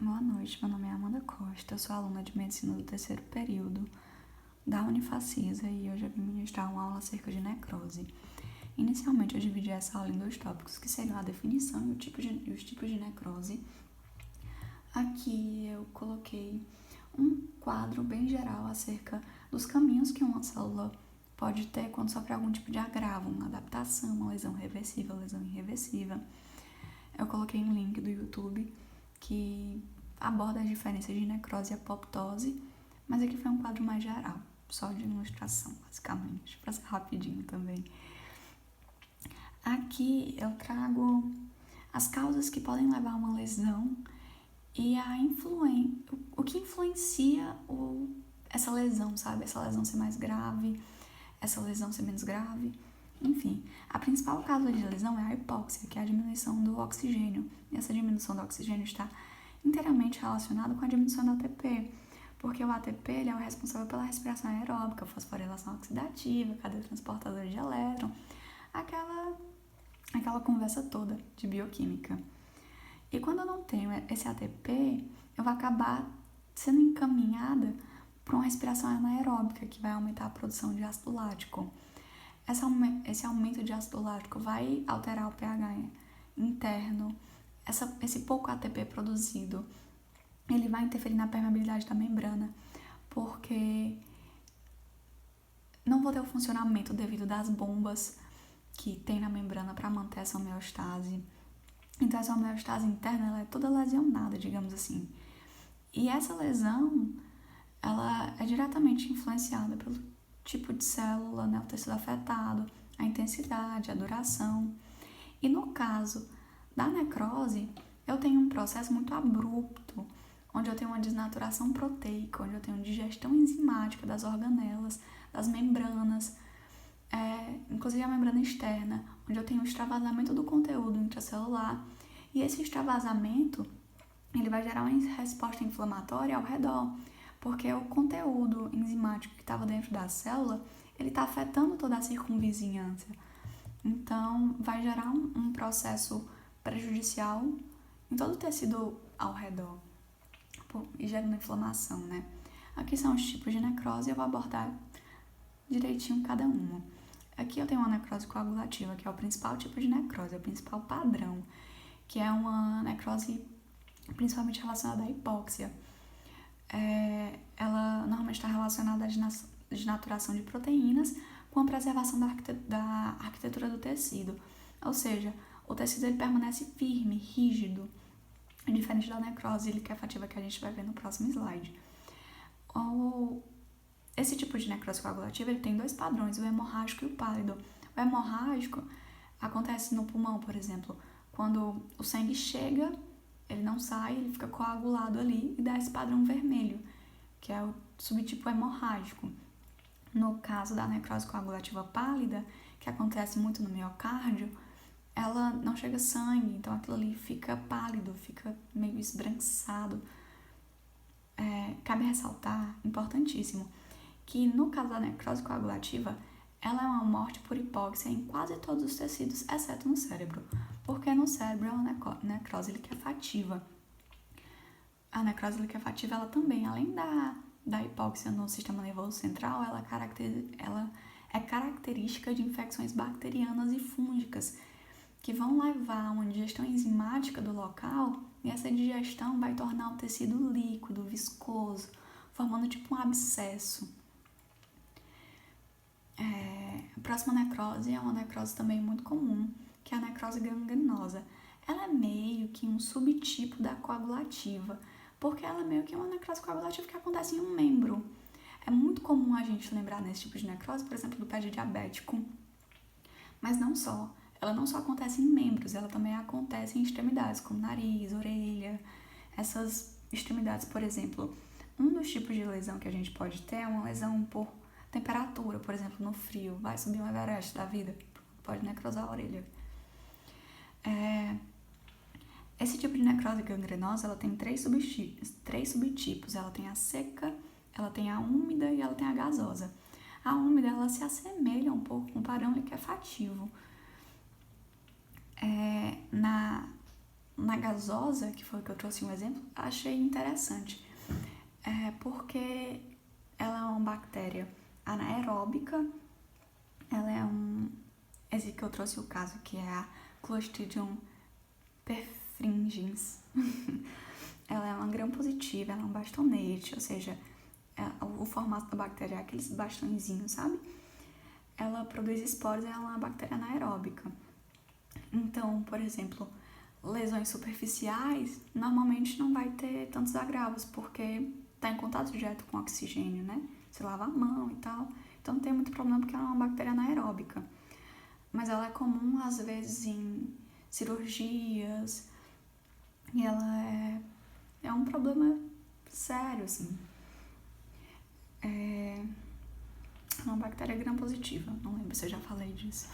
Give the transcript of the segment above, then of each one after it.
boa noite. Meu nome é Amanda Costa, eu sou aluna de Medicina do terceiro período da Unifacisa e hoje eu vim ministrar uma aula acerca de necrose. Inicialmente eu dividi essa aula em dois tópicos, que seriam a definição e os tipos de necrose. Aqui eu coloquei um quadro bem geral acerca dos caminhos que uma célula pode ter quando sofre algum tipo de agravo, uma adaptação, uma lesão reversível, lesão irreversível. Eu coloquei um link do YouTube que aborda as diferenças de necrose e apoptose, mas aqui foi um quadro mais geral, só de ilustração, basicamente, para ser rapidinho também. Aqui eu trago as causas que podem levar a uma lesão e o que influencia essa lesão, sabe? Essa lesão ser mais grave, essa lesão ser menos grave. Enfim, a principal causa de lesão é a hipóxia, que é a diminuição do oxigênio. E essa diminuição do oxigênio está inteiramente relacionada com a diminuição do ATP, porque o ATP ele é o responsável pela respiração aeróbica, fosforilação oxidativa, cadeia transportadora de elétron, aquela conversa toda de bioquímica. E quando eu não tenho esse ATP, eu vou acabar sendo encaminhada para uma respiração anaeróbica, que vai aumentar a produção de ácido lático. Esse aumento de ácido lático vai alterar o pH interno. Esse pouco ATP produzido, ele vai interferir na permeabilidade da membrana, porque não vou ter o funcionamento devido das bombas que tem na membrana para manter essa homeostase. Então, essa homeostase interna ela é toda lesionada, digamos assim. E essa lesão, ela é diretamente influenciada pelo tipo de célula, né, o tecido afetado, a intensidade, a duração. E no caso da necrose, eu tenho um processo muito abrupto, onde eu tenho uma desnaturação proteica, onde eu tenho digestão enzimática das organelas, das membranas, inclusive a membrana externa, onde eu tenho o extravasamento do conteúdo intracelular. E esse extravasamento, ele vai gerar uma resposta inflamatória ao redor, porque o conteúdo enzimático que estava dentro da célula, ele está afetando toda a circunvizinhança. Então, vai gerar um processo prejudicial em todo o tecido ao redor e gerando inflamação, né? Aqui são os tipos de necrose e eu vou abordar direitinho cada uma. Aqui eu tenho uma necrose coagulativa, que é o principal tipo de necrose, é o principal padrão, que é uma necrose principalmente relacionada à hipóxia. Ela normalmente está relacionada à desnaturação de proteínas com a preservação da arquitetura do tecido. Ou seja, o tecido ele permanece firme, rígido, diferente da necrose liquefativa que a gente vai ver no próximo slide. Esse tipo de necrose coagulativa ele tem dois padrões, o hemorrágico e o pálido. O hemorrágico acontece no pulmão, por exemplo, quando o sangue chega, ele não sai, ele fica coagulado ali e dá esse padrão vermelho, que é o subtipo hemorrágico. No caso da necrose coagulativa pálida, que acontece muito no miocárdio, ela não chega sangue, então aquilo ali fica pálido, fica meio esbranquiçado. Cabe ressaltar, importantíssimo, que no caso da necrose coagulativa, ela é uma morte por hipóxia em quase todos os tecidos, exceto no cérebro, porque no cérebro é uma necrose liquefativa. A necrose liquefativa, ela também, além da hipóxia no sistema nervoso central, ela é característica de infecções bacterianas e fúngicas, que vão levar a uma digestão enzimática do local, e essa digestão vai tornar o tecido líquido, viscoso, formando tipo um abscesso. A próxima necrose é uma necrose também muito comum, que é a necrose gangrenosa. Ela é meio que um subtipo da coagulativa, porque ela é meio que uma necrose coagulativa que acontece em um membro. É muito comum a gente lembrar nesse tipo de necrose, por exemplo, do pé de diabético. Mas não só. Ela não só acontece em membros, ela também acontece em extremidades, como nariz, orelha. Essas extremidades, por exemplo, um dos tipos de lesão que a gente pode ter é uma lesão por temperatura, por exemplo, no frio. Vai subir um Everest da vida, pode necrosar a orelha. Esse tipo de necrose gangrenosa, ela tem três subtipos. Ela tem a seca, ela tem a úmida e ela tem a gasosa. A úmida, ela se assemelha um pouco com o padrão liquefativo. na gasosa, que foi o que eu trouxe um exemplo, achei interessante. Porque ela é uma bactéria anaeróbica, ela é esse que eu trouxe o caso, que é a Clostridium perfringens. Ela é uma gram-positiva, ela é um bastonete, ou seja, o formato da bactéria é aqueles bastõezinhos, sabe? Ela produz esporos e ela é uma bactéria anaeróbica. Então, por exemplo, lesões superficiais normalmente não vai ter tantos agravos, porque está em contato direto com oxigênio, né? Você lava a mão e tal. Então não tem muito problema porque ela é uma bactéria anaeróbica. Mas ela é comum, às vezes, em cirurgias. E ela é um problema sério, assim. É uma bactéria gram-positiva. Não lembro se eu já falei disso.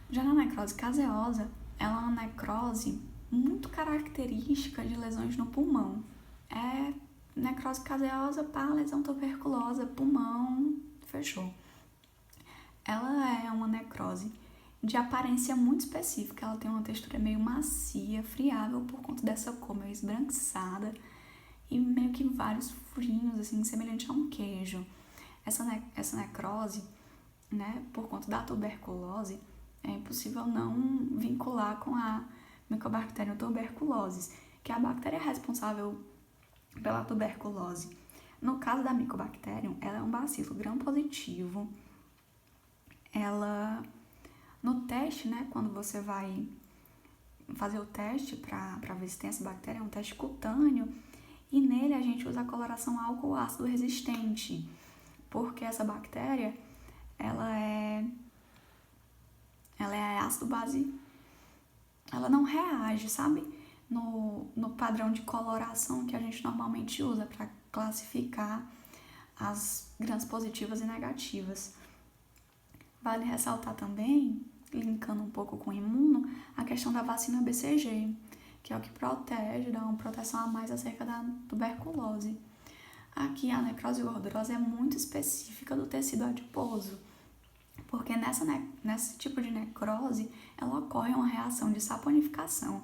Já na necrose caseosa, ela é uma necrose muito característica de lesões no pulmão. É necrose caseosa, pá, lesão tuberculosa, pulmão, fechou. Ela é uma necrose de aparência muito específica. Ela tem uma textura meio macia, friável por conta dessa cor meio esbranquiçada e meio que vários furinhos, assim, semelhante a um queijo. Essa necrose, né, por conta da tuberculose, é impossível não vincular com a Mycobacterium tuberculosis, que é a bactéria responsável pela tuberculose. No caso da Mycobacterium, ela é um bacilo gram-positivo. Ela, no teste, né, quando você vai fazer o teste para ver se tem essa bactéria, é um teste cutâneo, e nele a gente usa a coloração álcool ácido resistente, porque essa bactéria, ela é ácido-base, ela não reage, sabe? No padrão de coloração que a gente normalmente usa para classificar as grãs positivas e negativas. Vale ressaltar também, linkando um pouco com o imuno, a questão da vacina BCG, que é o que protege, dá uma proteção a mais acerca da tuberculose. Aqui a necrose gordurosa é muito específica do tecido adiposo, porque nesse tipo de necrose, ela ocorre uma reação de saponificação,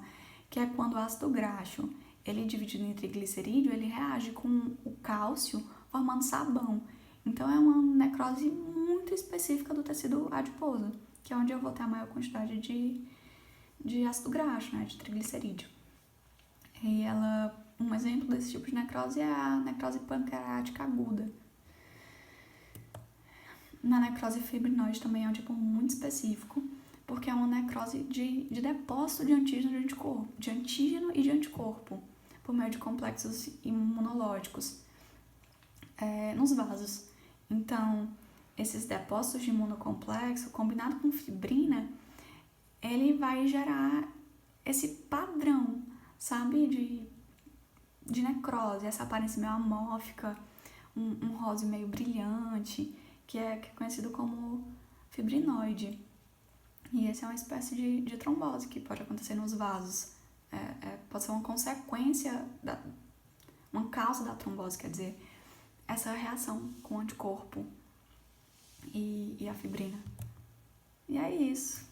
que é quando o ácido graxo, ele dividido em triglicerídeo, ele reage com o cálcio formando sabão. Então é uma necrose muito específica do tecido adiposo, que é onde eu vou ter a maior quantidade de ácido graxo, né, de triglicerídeo. E um exemplo desse tipo de necrose é a necrose pancreática aguda. Na necrose fibrinoide também é um tipo muito específico, porque é uma necrose de depósito de antígeno e de anticorpo, por meio de complexos imunológicos nos vasos. Então, esses depósitos de imunocomplexo, combinado com fibrina, ele vai gerar esse padrão, sabe, de necrose, essa aparência meio amórfica, um rosa meio brilhante, que é conhecido como fibrinoide. E essa é uma espécie de trombose que pode acontecer nos vasos. Pode ser uma consequência, uma causa da trombose, quer dizer, essa reação com o anticorpo e a fibrina. E é isso.